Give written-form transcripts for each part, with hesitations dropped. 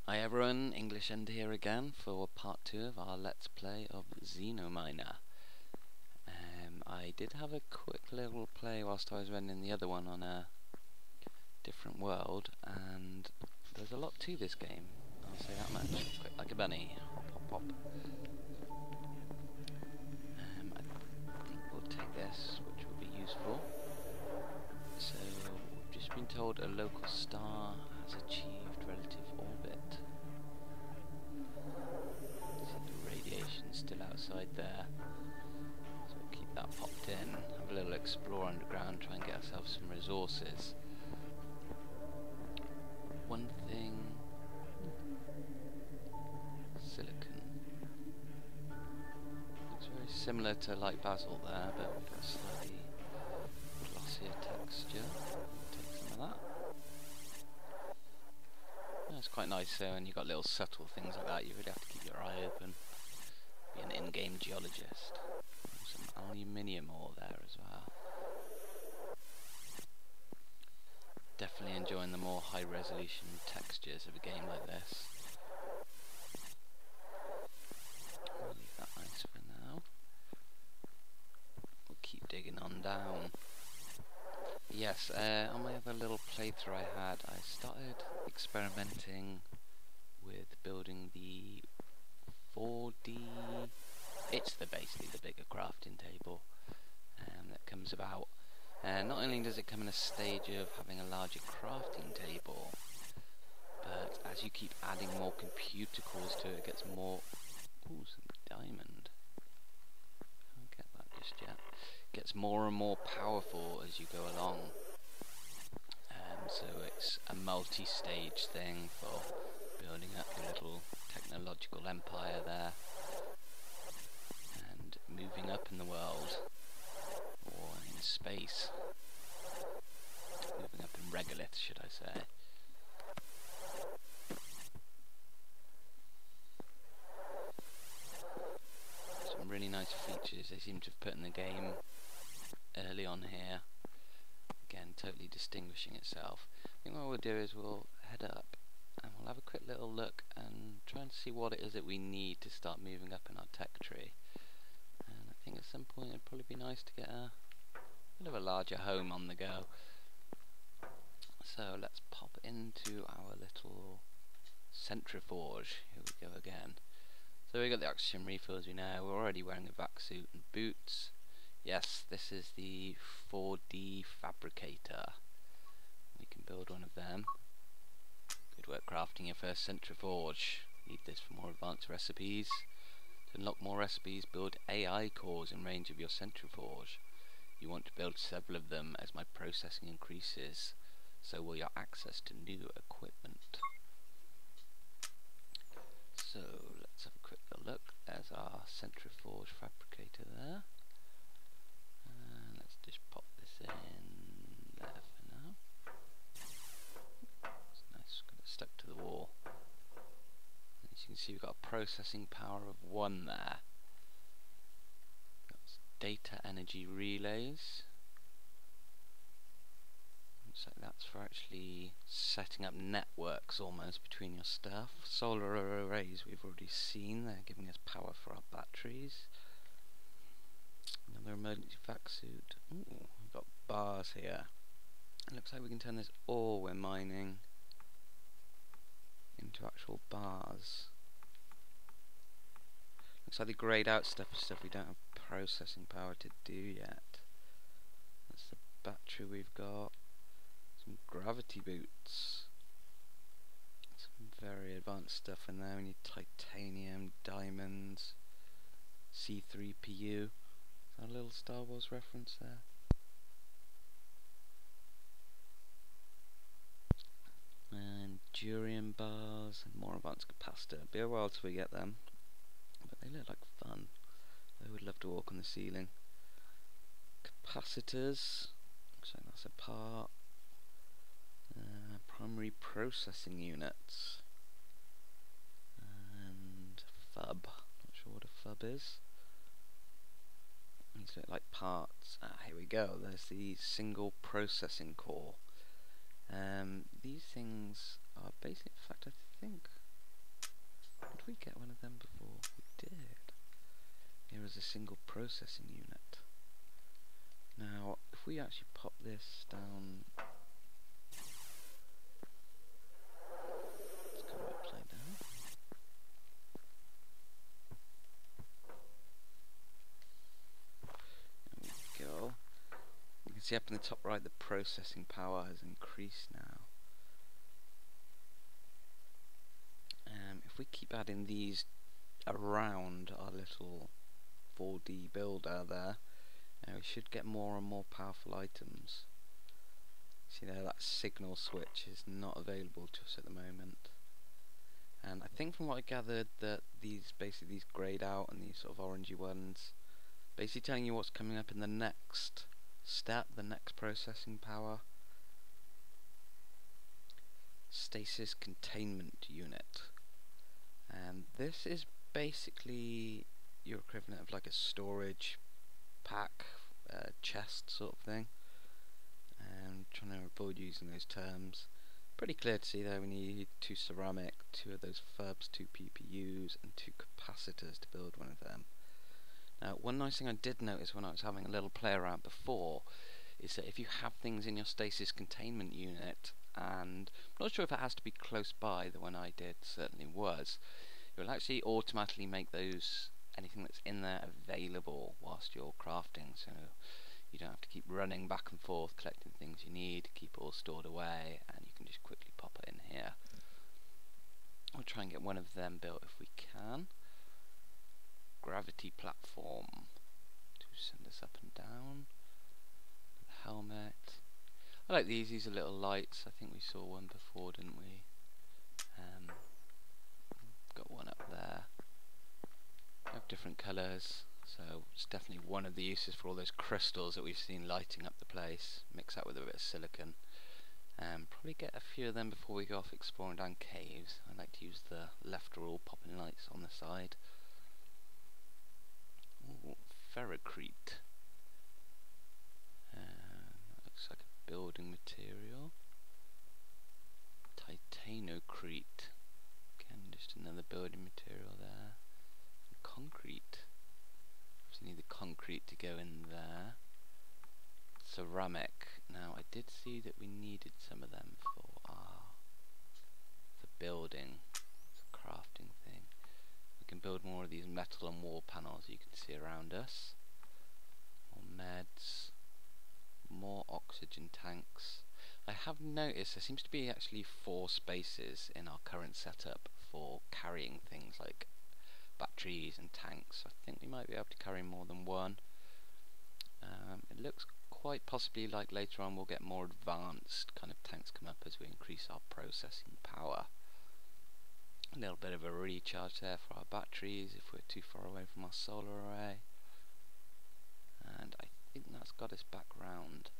Hi everyone, English End here again for part 2 of our Let's Play of Xenominer. I did have a quick little play whilst I was running the other one on a different world, and there's a lot to this game, I'll say that much. Quick like a bunny, hop hop hop. I think we'll take this, which will be useful. So, we've just been told a local star has achieved relative orbit. Still outside there, so we'll keep that popped in, have a little explore underground, try and get ourselves some resources. One thing, silicon, looks very similar to Light Basil there, but we've got a slightly glossier texture. Take some of that. That's quite nice, so when you've got little subtle things like that, you really have to keep your eye open. Be an in-game geologist. Some aluminium ore there as well. Definitely enjoying the more high-resolution textures of a game like this. We'll leave that nice for now. We'll keep digging on down. Yes, on my other little playthrough I had, I started experimenting with building the 4D. It's basically the bigger crafting table that comes about. Not only does it come in a stage of having a larger crafting table, but as you keep adding more computer cores to it, it gets more. Ooh, some diamond. Can't get that just yet. Gets more and more powerful as you go along. So it's a multi-stage thing for building up your little technological empire there, and moving up in the world, or in space, moving up in regolith, should I say. Some really nice features they seem to have put in the game early on here, again totally distinguishing itself. I think what we'll do is we'll head up and we'll have a quick little look and try and see what it is that we need to start moving up in our tech tree. And I think at some point it'd probably be nice to get a bit of a larger home on the go. So let's pop into our little centrifuge. Here we go again. So we got the oxygen refills, we know. We're already wearing a vac suit and boots. Yes, this is the 4D fabricator. We can build one of them. Good work crafting your first centrifuge. Need this for more advanced recipes. To unlock more recipes, build AI cores in range of your centrifuge. You want to build several of them as my processing increases. So will your access to new equipment. So let's have a quick look. There's our centrifuge fabricator there. And let's just pop this in there for now. It's nice, got it stuck to the wall. As you can see, we've got a processing power of 1 there. Got data energy relays. Looks like that's for actually setting up networks almost between your stuff. Solar arrays we've already seen, they're giving us power for our batteries. Another emergency vac suit. Ooh, we've got bars here. It looks like we can turn this ore we're mining into actual bars. Looks like the greyed out stuff is stuff we don't have processing power to do yet. That's the battery we've got. Some gravity boots. Some very advanced stuff in there. We need titanium, diamonds, C3PU. A little Star Wars reference there. And durian bars and more advanced capacitor. It'll be a while till we get them, but they look like fun. I would love to walk on the ceiling. Capacitors. Looks like that's a part. Primary processing units. And FUB. Not sure what a FUB is. These look like parts. Here we go. There's the single processing core. These things are basically, in fact, I think Did we get one of them before? We did. Here is a single processing unit. Now, if we actually pop this down, let's go upside down. There we go. You can see up in the top right the processing power has increased now. If we keep adding these around our little 4D builder there, we should get more and more powerful items. See there, that signal switch is not available to us at the moment. And I think from what I gathered that these greyed out and these sort of orangey ones, basically telling you what's coming up in the next step, the next processing power. Stasis containment unit. And this is basically your equivalent of like a storage pack, chest sort of thing. And trying to avoid using those terms. Pretty clear to see there we need 2 ceramic, 2 of those FUBs, 2 PPUs and 2 capacitors to build one of them. Now one nice thing I did notice when I was having a little play around before is that if you have things in your stasis containment unit, and I'm not sure if it has to be close by, the one I did certainly was, it will actually automatically make those, anything that's in there, available whilst you're crafting, so you don't have to keep running back and forth collecting things you need, keep it all stored away, and you can just quickly pop it in here. We'll try and get one of them built if we can. Gravity platform to send us up and down. The helmet. I like these are little lights. I think we saw one before, didn't we? Got one up there. They have different colours, so it's definitely one of the uses for all those crystals that we've seen lighting up the place. Mix that with a bit of silicon. Probably get a few of them before we go off exploring down caves. I like to use the left roll popping lights on the side. Ooh, ferrocrete. That looks like a building material. Titanocrete. Again, just another building material there. And concrete. So you need the concrete to go in there. Ceramic. Now I did see that we needed some of them for building. It's a crafting thing. We can build more of these metal and wall panels you can see around us. More meds. More oxygen tanks. I have noticed there seems to be actually 4 spaces in our current setup for carrying things like batteries and tanks. I think we might be able to carry more than one. It looks quite possibly like later on we'll get more advanced kind of tanks come up as we increase our processing power. A little bit of a recharge there for our batteries if we're too far away from our solar array. And I think that's got us back round.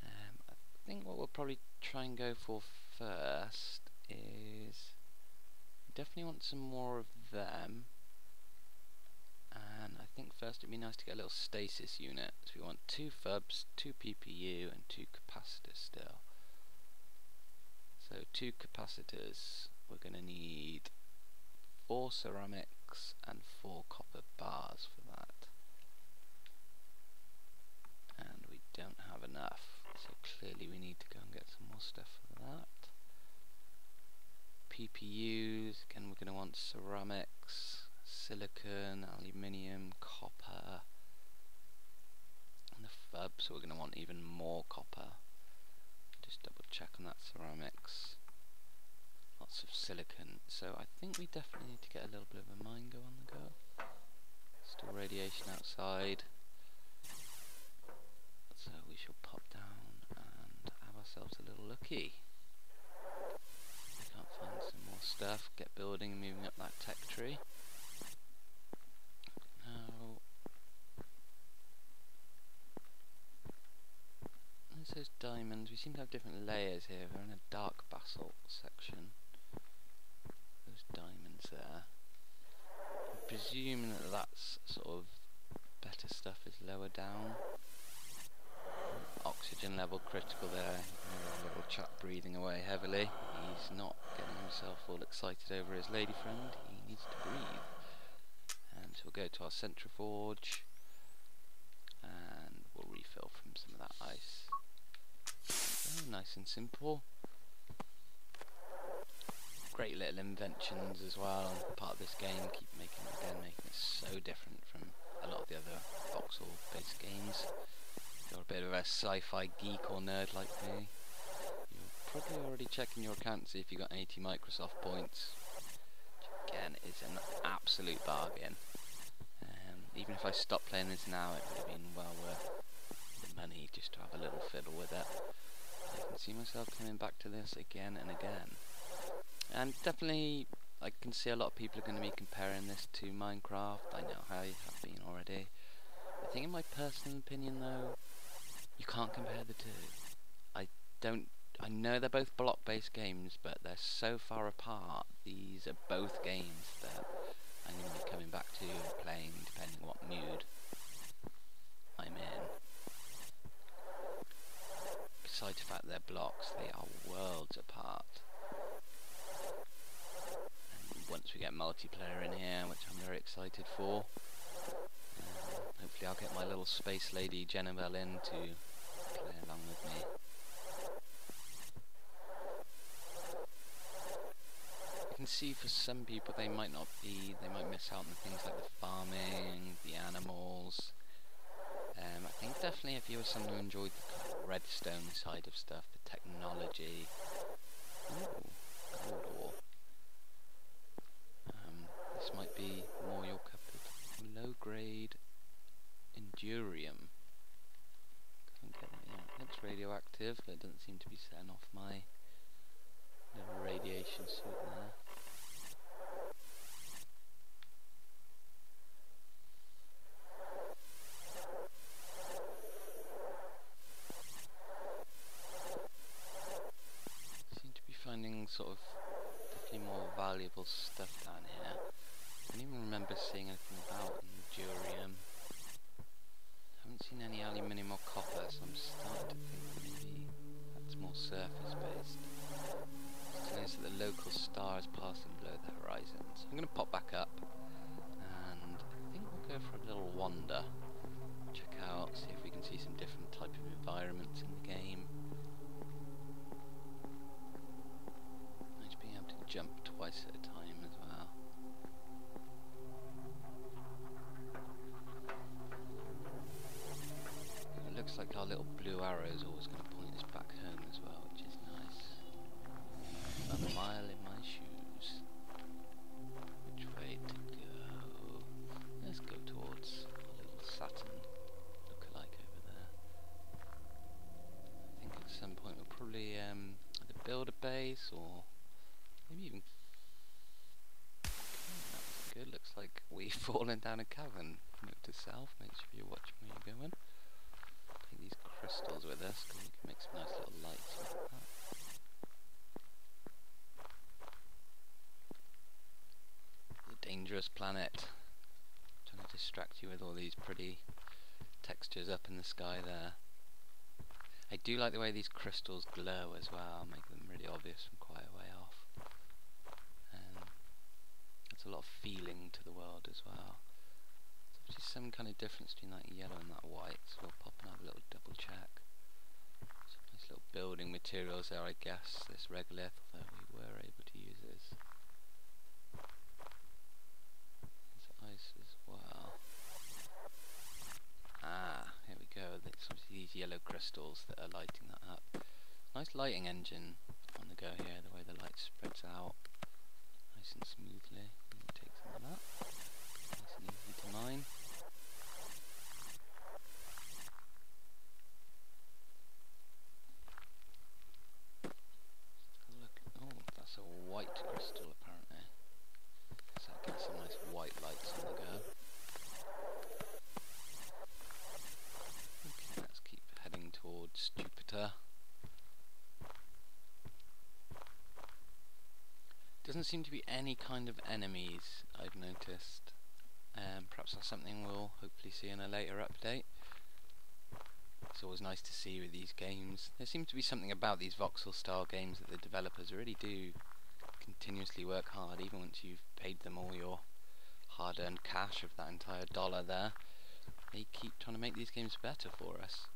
I think what we'll probably try and go for first is we definitely want some more of them. And I think first it'd be nice to get a little stasis unit. So we want 2 FUBs, 2 PPU and 2 capacitors still. So 2 capacitors, we're going to need 4 ceramics and 4 copper bars for that. And we don't have enough, so clearly we need to go and get some more stuff for that. PPUs, again we're going to want ceramics, silicon, aluminium, copper, and the FUB, so we're going to want even more copper. Just double check on that ceramics. Lots of silicon, so I think we definitely need to get a little bit of a mine go on the go. Still radiation outside, so we shall pop down and have ourselves a little looky. Can't find some more stuff, get building and moving up that tech tree. Now, there's those diamonds. We seem to have different layers here. We're in a dark basalt section. Those diamonds there. I'm presuming that that's sort of better stuff is lower down. Oxygen oxygen level critical there. A little chap breathing away heavily. He's not getting himself all excited over his lady friend. He needs to breathe. So we'll go to our centrifuge and we'll refill from some of that ice. So nice and simple. Great little inventions as well. Part of this game, keep making it so different from a lot of the other voxel based games. If you're a bit of a sci-fi geek or nerd like me, you're probably already checking your account to see if you got 80 Microsoft points, which again is an absolute bargain. Even if I stopped playing this now, it would have been well worth the money just to have a little fiddle with it. I can see myself coming back to this again and again. And definitely, I can see a lot of people are going to be comparing this to Minecraft. I know how you have been already. I think in my personal opinion though, you can't compare the two. I know they're both block-based games, but they're so far apart. These are both games that I'm going to be coming back to and playing depending what mood I'm in. Besides the fact they're blocks, they are worlds apart. And once we get multiplayer in here, which I'm very excited for, hopefully I'll get my little space lady Xenominer in to play along with me. You can see for some people they might miss out on things like the farming, the animals. I think definitely if you were someone who enjoyed the kind of redstone side of stuff, the technology. Ooh, gold ore. This might be more your cup of low grade endurium. It's radioactive, but it doesn't seem to be setting off my little radiation suit there. Seem to be finding sort of definitely more valuable stuff down here. I don't even remember seeing anything about endurium. Haven't seen any aluminium or copper, so I'm starting to think maybe that's more surface based. Just notice that the local star is passing below the horizon. So I'm going to pop back up and I think we'll go for a little wander. Check out, see if we can see some different type of environments in the game. Nice being able to jump twice at a time as well. It looks like our little blue arrow is always going to point us back home as well, which is nice. Another mile in my shoes. Which way to go? Let's go towards our little Saturn look-alike over there. I think at some point we'll probably either build a base or maybe even... that was good. Looks like we've fallen down a cavern. Note to self, make sure you're watching where you're going. Take these crystals with us because we can make some nice little lights with that. The dangerous planet. Trying to distract you with all these pretty textures up in the sky there. I do like the way these crystals glow as well, make them really obvious from quite a way off. There's a lot of feeling to the world as well. There's just some kind of difference between that yellow and that white, so we'll pop and have a little double check. Some nice little building materials there, I guess, this regolith, although we were able to use this. There's ice as well. Ah, here we go, there's obviously these yellow crystals that are lighting that up. Nice lighting engine on the go here, the way the light spreads out nice and smoothly. Take some of that. Nice and easy to mine. Look, oh, that's a white crystal apparently. So I'll get some nice white lights on the go. Okay, let's keep heading towards Jupiter. Doesn't seem to be any kind of enemies, I've noticed. Perhaps that's something we'll hopefully see in a later update. It's always nice to see with these games. There seems to be something about these voxel style games that the developers really do continuously work hard, even once you've paid them all your hard-earned cash of that entire dollar there. They keep trying to make these games better for us.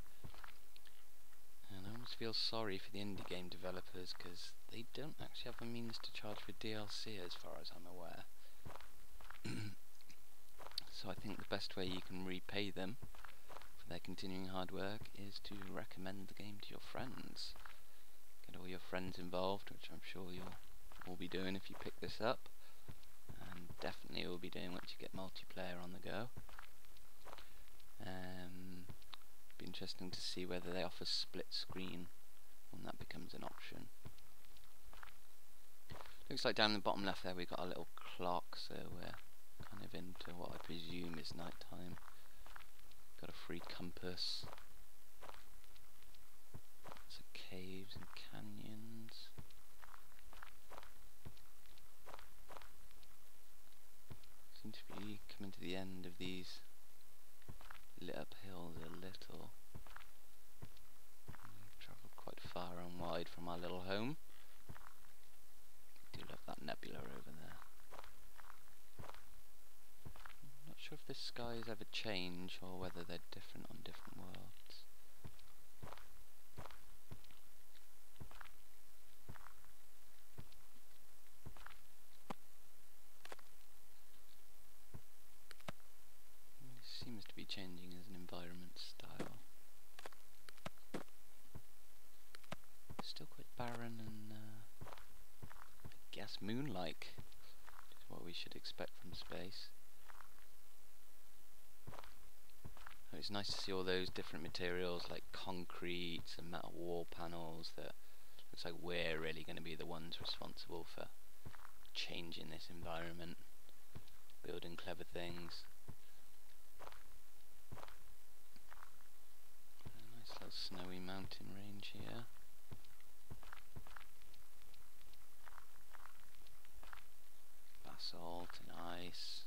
And I almost feel sorry for the indie game developers, because they don't actually have the means to charge for DLC as far as I'm aware. So I think the best way you can repay them for their continuing hard work is to recommend the game to your friends. Get all your friends involved, which I'm sure you'll all be doing if you pick this up, and definitely will be doing once you get multiplayer on the go. Be interesting to see whether they offer split screen when that becomes an option. Looks like down in the bottom left there we've got a little clock, so we're kind of into what I presume is night time. Got a free compass. Lots of caves and canyons. Seem to be coming to the end of these lit up hills a little. We've travelled quite far and wide from our little home. Do love that nebula over there. I'm not sure if the skies ever change or whether they're different on different worlds. It seems to be changing as an environment style. Still quite barren and I guess moon-like, which is what we should expect from space. And it's nice to see all those different materials like concrete and metal wall panels that looks like we're really going to be the ones responsible for changing this environment, building clever things. A nice little snowy mountain range here. Basalt and ice.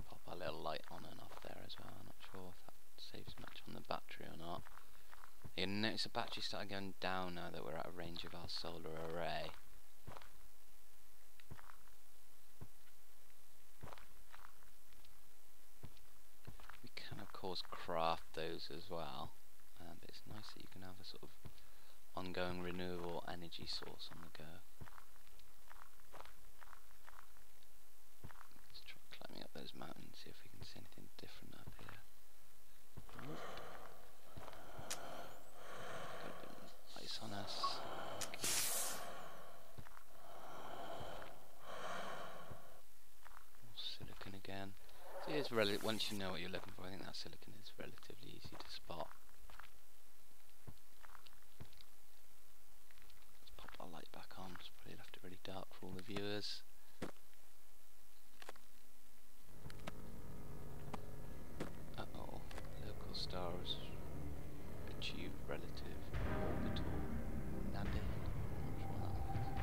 Pop our little light on and off there as well. I'm not sure if that saves much on the battery or not. You can notice the battery started going down now that we're out of range of our solar array. We can of course craft those as well, but it's nice that you can have a sort of ongoing renewable energy source on the go. Let's try climbing up those mountains, see if we can see anything different up here. Got a bit of ice on us. More silicon again. So it is once you know what you're looking for, I think that silicon is relatively easy to spot. Let's pop our light back on. It's probably left it really dark for all the viewers. Uh-oh, local stars achieve relative orbital nade. Not sure what that means.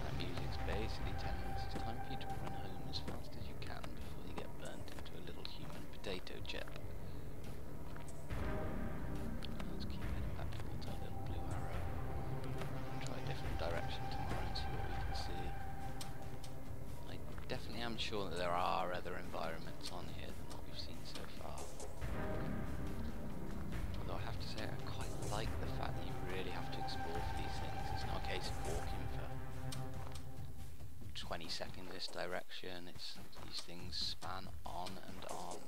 That music's basically telling us it's time for you to run home as fast as you can before you get burnt into a little human potato chip. Let's keep heading back towards our little blue arrow. Try a different direction tomorrow and see what we can see. I definitely am sure that there are other environments on here than what we've seen so far. Although I have to say I quite like the fact that you really have to explore for these things. It's not a case of walking for 20 seconds this direction. It's these things span on and on.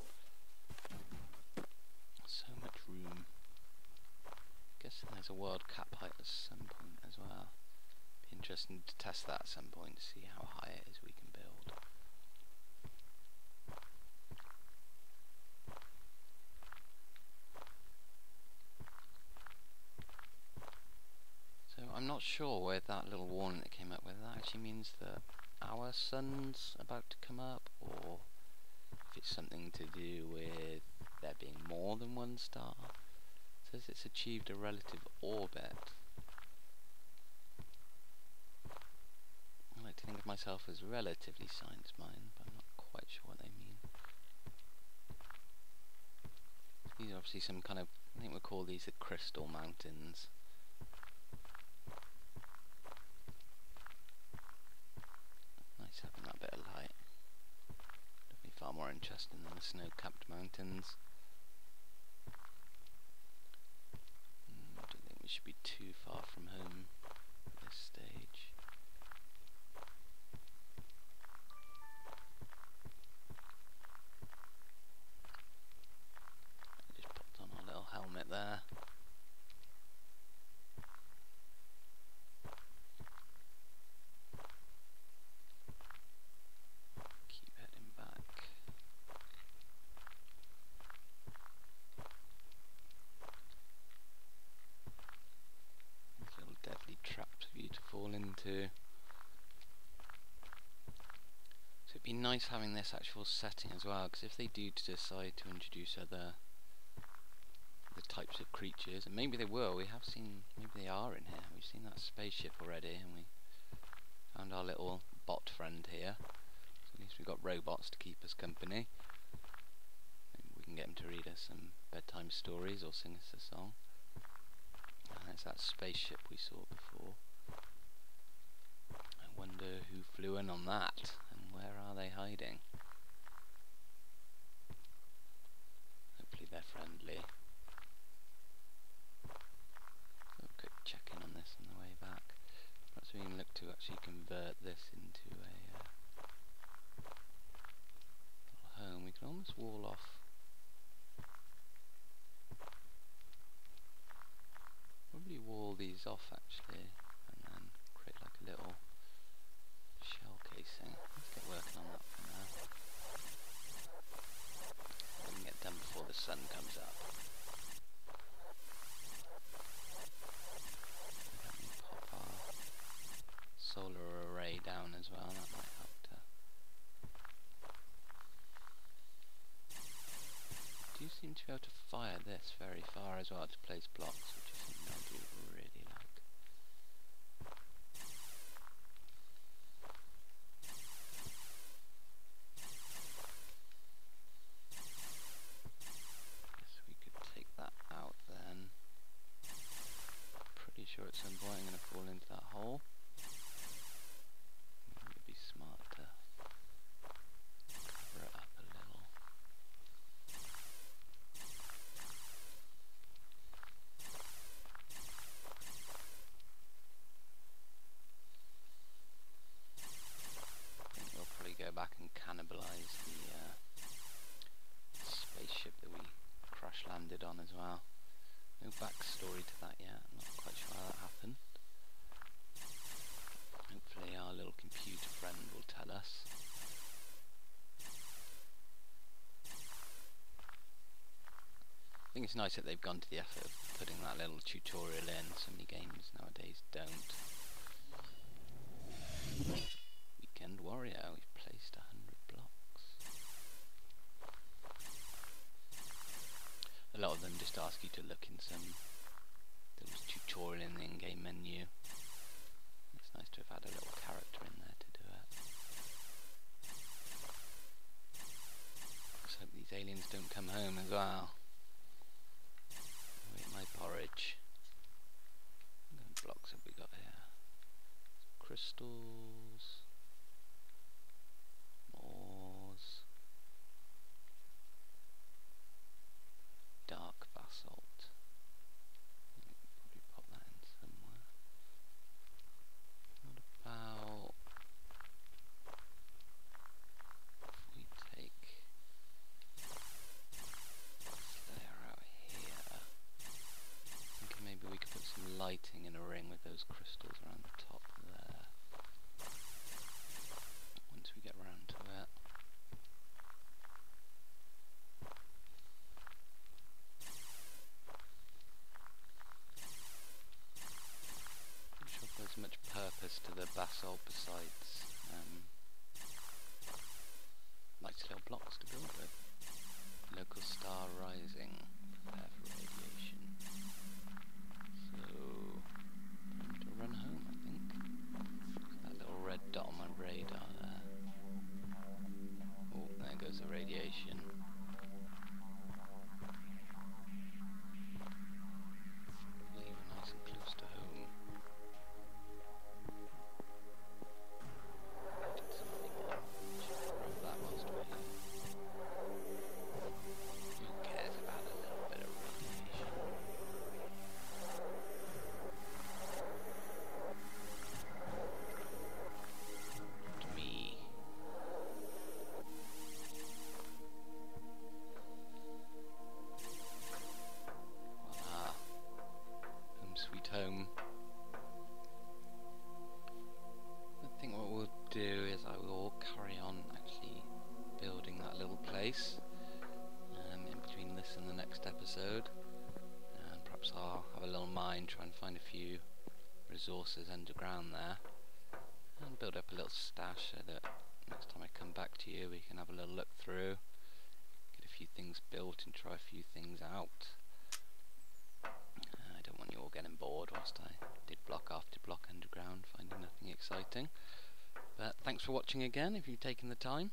So much room. Guessing there's a world cap height at some point as well. Be interesting to test that at some point to see how high it is we can build. So I'm not sure where that little warning that came up, whether that actually means that our sun's about to come up, or if it's something to do with there being more than one star. It says it's achieved a relative orbit. like to think of myself as relatively science-minded, but I'm not quite sure what they mean. These are obviously some kind of, I think we'll call these the crystal mountains. Nice having that bit of light. Definitely far more interesting than the snow-capped mountains. I don't think we should be too far from home at this stage. I just popped on our little helmet there. Keep heading back. These little deadly traps for you to fall into. So it'd be nice having this actual setting as well, because if they do decide to introduce other types of creatures, and maybe they will, we have seen, maybe they are in here, we've seen that spaceship already, and we found our little bot friend here, so at least we've got robots to keep us company. Maybe we can get them to read us some bedtime stories or sing us a song. And there's that spaceship we saw before. I wonder who flew in on that, and where are they hiding? Hopefully they're friendly. Quick check-in on this on the way back. Perhaps we can look to actually convert this into a little home. We can almost wall off. Probably wall these off actually, and then create like a little shell casing. Let's get working on that for now. We can get done before the sun comes up. Solar array down as well, that might help to. Do seem to be able to fire this very far as well to place blocks, which is something I do really like. Guess we could take that out then. Pretty sure at some point I'm going to fall into that hole. It'd be smart to cover it up a little. I think we'll probably go back and cannibalize the spaceship that we crash landed on as well. No backstory to that yet, I'm not quite sure how that happened. Hopefully our little computer friend will tell us. I think it's nice that they've gone to the effort of putting that little tutorial in. So many games nowadays don't. Weekend Warrior, we've placed 100 blocks. A lot of them just ask you to look in some little tutorial in the in-game menu. It's nice to have had a little character in there to do it. Let's hope these aliens don't come home as well. I'll eat my porridge. What kind of blocks have we got here? Crystals. Moors. Dark basalt. We can probably pop that in somewhere. What about if we take this layer out here? Thinking maybe we could put some lighting in a ring with those crystals around the top there. UnionStripes in the next episode, and perhaps I'll have a little mine, try and find a few resources underground there, and build up a little stash so that next time I come back to you we can have a little look through, get a few things built and try a few things out. I don't want you all getting bored whilst I did block after block underground, finding nothing exciting. But thanks for watching again if you've taken the time.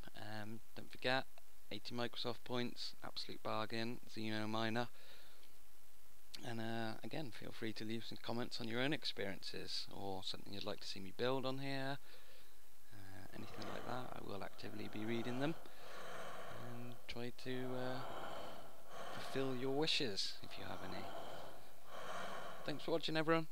Don't forget, 80 Microsoft points, absolute bargain, Xenominer. And again, feel free to leave some comments on your own experiences or something you'd like to see me build on here. Anything like that, I will actively be reading them and try to fulfill your wishes if you have any. Thanks for watching, everyone.